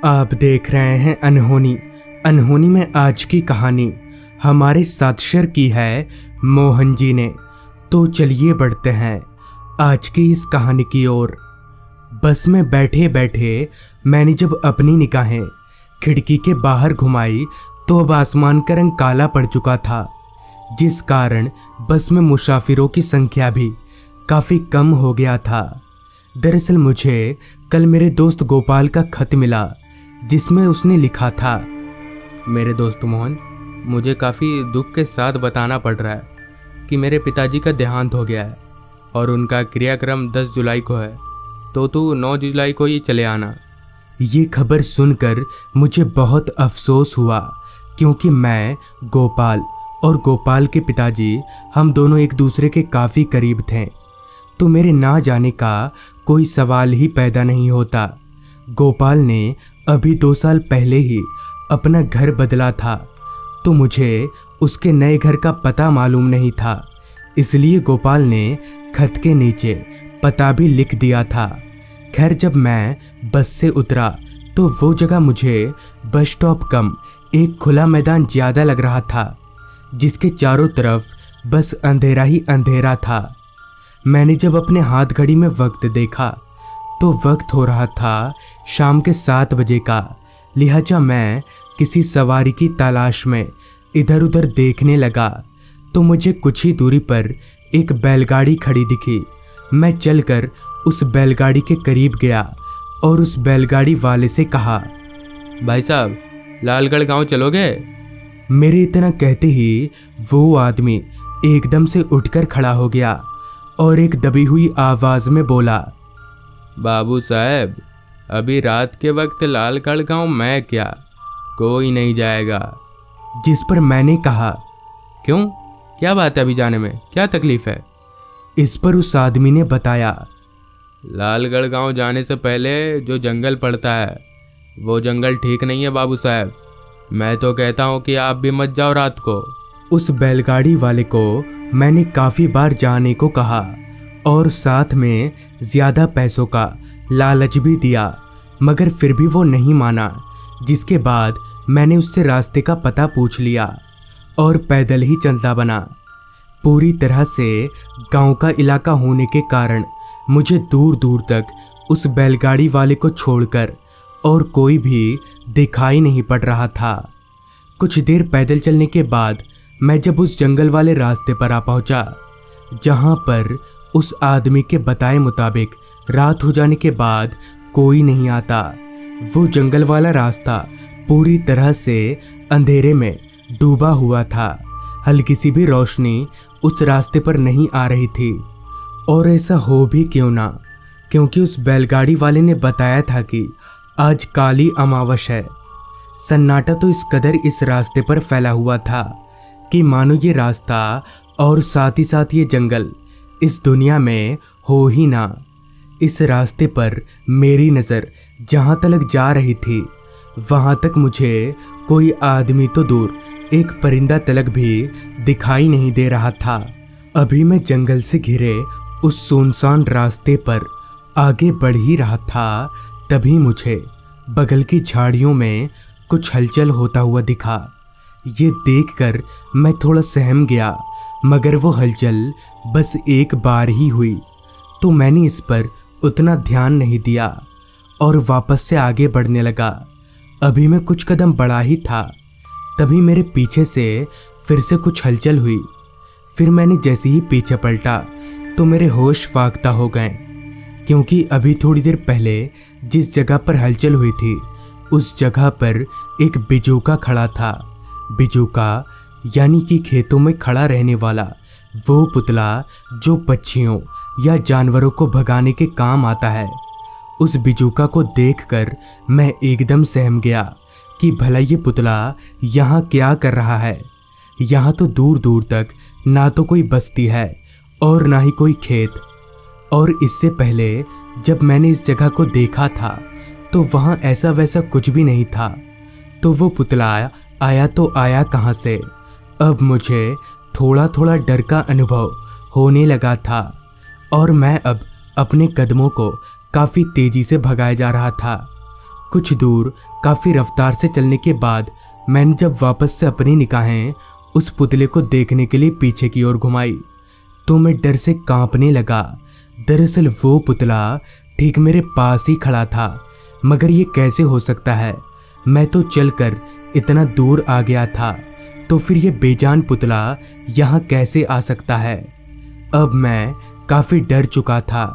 आप देख रहे हैं अनहोनी। अनहोनी में आज की कहानी हमारे साथ शेयर की है मोहन जी ने। तो चलिए बढ़ते हैं आज की इस कहानी की ओर। बस में बैठे बैठे मैंने जब अपनी निगाहें खिड़की के बाहर घुमाई तो अब आसमान का रंग काला पड़ चुका था, जिस कारण बस में मुसाफिरों की संख्या भी काफ़ी कम हो गया था। दरअसल मुझे कल मेरे दोस्त गोपाल का खत मिला, जिसमें उसने लिखा था, मेरे दोस्त मोहन, मुझे काफ़ी दुख के साथ बताना पड़ रहा है कि मेरे पिताजी का देहांत हो गया है और उनका क्रियाक्रम 10 जुलाई को है, तो तू 9 जुलाई को ही चले आना। ये खबर सुनकर मुझे बहुत अफसोस हुआ, क्योंकि मैं गोपाल और गोपाल के पिताजी हम दोनों एक दूसरे के काफ़ी करीब थे, तो मेरे ना जाने का कोई सवाल ही पैदा नहीं होता। गोपाल ने अभी 2 साल पहले ही अपना घर बदला था, तो मुझे उसके नए घर का पता मालूम नहीं था, इसलिए गोपाल ने खत के नीचे पता भी लिख दिया था। खैर, जब मैं बस से उतरा तो वो जगह मुझे बस स्टॉप कम एक खुला मैदान ज़्यादा लग रहा था, जिसके चारों तरफ बस अंधेरा ही अंधेरा था। मैंने जब अपने हाथ घड़ी में वक्त देखा तो वक्त हो रहा था शाम के 7 बजे का। लिहाजा मैं किसी सवारी की तलाश में इधर उधर देखने लगा तो मुझे कुछ ही दूरी पर एक बैलगाड़ी खड़ी दिखी। मैं चलकर उस बैलगाड़ी के करीब गया और उस बैलगाड़ी वाले से कहा, भाई साहब, लालगढ़ गांव चलोगे? मेरे इतना कहते ही वो आदमी एकदम से उठकर खड़ा हो गया और एक दबी हुई आवाज़ में बोला, बाबू साहब, अभी रात के वक्त लालगढ़ गांव मैं क्या, कोई नहीं जाएगा। जिस पर मैंने कहा, क्यों, क्या बात है अभी जाने में, क्या तकलीफ है? इस पर उस आदमी ने बताया, लालगढ़ गांव जाने से पहले जो जंगल पड़ता है वो जंगल ठीक नहीं है बाबू साहब। मैं तो कहता हूँ कि आप भी मत जाओ रात को। उस बैलगाड़ी वाले को मैंने काफ़ी बार जाने को कहा और साथ में ज़्यादा पैसों का लालच भी दिया, मगर फिर भी वो नहीं माना। जिसके बाद मैंने उससे रास्ते का पता पूछ लिया और पैदल ही चलता बना। पूरी तरह से गांव का इलाका होने के कारण मुझे दूर दूर तक उस बैलगाड़ी वाले को छोड़कर और कोई भी दिखाई नहीं पड़ रहा था। कुछ देर पैदल चलने के बाद मैं जब उस जंगल वाले रास्ते पर आ पहुंचा, जहां पर उस आदमी के बताए मुताबिक रात हो जाने के बाद कोई नहीं आता। वो जंगल वाला रास्ता पूरी तरह से अंधेरे में डूबा हुआ था, हल्की सी भी रोशनी उस रास्ते पर नहीं आ रही थी। और ऐसा हो भी क्यों ना, क्योंकि उस बैलगाड़ी वाले ने बताया था कि आज काली अमावस है। सन्नाटा तो इस कदर इस रास्ते पर फैला हुआ था कि मानो ये रास्ता और साथ ही साथ ये जंगल इस दुनिया में हो ही ना। इस रास्ते पर मेरी नज़र जहाँ तक जा रही थी, वहाँ तक मुझे कोई आदमी तो दूर, एक परिंदा तलक भी दिखाई नहीं दे रहा था। अभी मैं जंगल से घिरे उस सुनसान रास्ते पर आगे बढ़ ही रहा था, तभी मुझे बगल की झाड़ियों में कुछ हलचल होता हुआ दिखा। ये देखकर मैं थोड़ा सहम गया, मगर वो हलचल बस एक बार ही हुई, तो मैंने इस पर उतना ध्यान नहीं दिया और वापस से आगे बढ़ने लगा। अभी मैं कुछ कदम बढ़ा ही था, तभी मेरे पीछे से फिर से कुछ हलचल हुई। फिर मैंने जैसे ही पीछे पलटा तो मेरे होश फाख्ता हो गए, क्योंकि अभी थोड़ी देर पहले जिस जगह पर हलचल हुई थी उस जगह पर एक बिजूका खड़ा था। बिजूका यानी कि खेतों में खड़ा रहने वाला वो पुतला जो पक्षियों या जानवरों को भगाने के काम आता है। उस बिजूका को देखकर मैं एकदम सहम गया कि भला ये पुतला यहाँ क्या कर रहा है। यहाँ तो दूर दूर तक ना तो कोई बस्ती है और ना ही कोई खेत, और इससे पहले जब मैंने इस जगह को देखा था तो वहाँ ऐसा वैसा कुछ भी नहीं था। तो वो पुतला आया तो आया कहाँ से? अब मुझे थोड़ा थोड़ा डर का अनुभव होने लगा था और मैं अब अपने कदमों को काफ़ी तेज़ी से भगाए जा रहा था। कुछ दूर काफ़ी रफ्तार से चलने के बाद मैंने जब वापस से अपनी निगाहें उस पुतले को देखने के लिए पीछे की ओर घुमाई तो मैं डर से कांपने लगा। दरअसल वो पुतला ठीक मेरे पास ही खड़ा था। मगर ये कैसे हो सकता है? मैं तो चलकर इतना दूर आ गया था, तो फिर ये बेजान पुतला यहाँ कैसे आ सकता है? अब मैं काफ़ी डर चुका था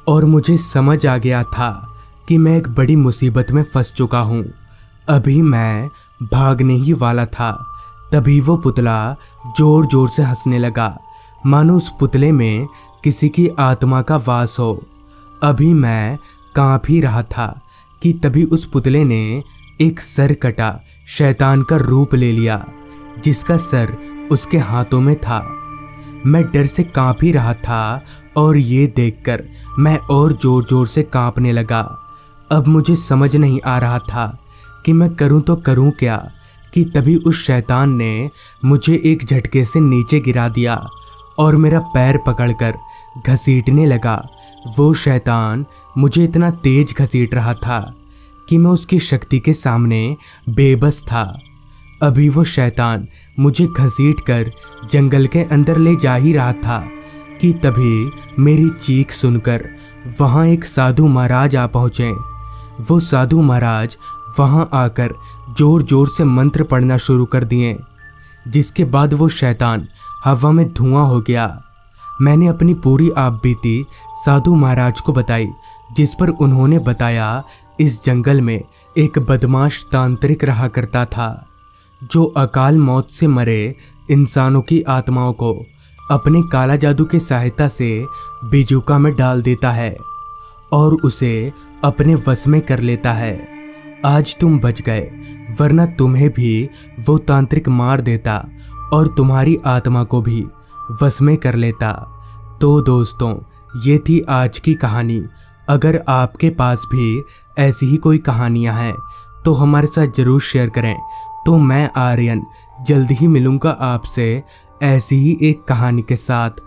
और मुझे समझ आ गया था कि मैं एक बड़ी मुसीबत में फंस चुका हूँ। अभी मैं भागने ही वाला था, तभी वो पुतला जोर जोर से हंसने लगा, मानो उस पुतले में किसी की आत्मा का वास हो। अभी मैं कांप ही रहा था कि तभी उस पुतले ने एक सर कटा शैतान का रूप ले लिया, जिसका सर उसके हाथों में था। मैं डर से कांप ही रहा था और ये देखकर मैं और जोर जोर से कांपने लगा। अब मुझे समझ नहीं आ रहा था कि मैं करूं तो करूं क्या, कि तभी उस शैतान ने मुझे एक झटके से नीचे गिरा दिया और मेरा पैर पकड़कर घसीटने लगा। वो शैतान मुझे इतना तेज घसीट रहा था कि मैं उसकी शक्ति के सामने बेबस था। अभी वो शैतान मुझे घसीटकर जंगल के अंदर ले जा ही रहा था कि तभी मेरी चीख सुनकर वहाँ एक साधु महाराज आ पहुँचे। वो साधु महाराज वहाँ आकर जोर जोर से मंत्र पढ़ना शुरू कर दिए, जिसके बाद वो शैतान हवा में धुआं हो गया। मैंने अपनी पूरी आपबीती साधु महाराज को बताई, जिस पर उन्होंने बताया इस जंगल में एक बदमाश तांत्रिक रहा करता था, जो अकाल मौत से मरे इंसानों की आत्माओं को अपने काला जादू की सहायता से बिजूका में डाल देता है और उसे अपने वश में कर लेता है। आज तुम बच गए, वरना तुम्हें भी वो तांत्रिक मार देता और तुम्हारी आत्मा को भी वश में कर लेता। तो दोस्तों, ये थी आज की कहानी। अगर आपके पास भी ऐसी ही कोई कहानियाँ हैं तो हमारे साथ ज़रूर शेयर करें। तो मैं आर्यन जल्द ही मिलूँगा आपसे ऐसी ही एक कहानी के साथ।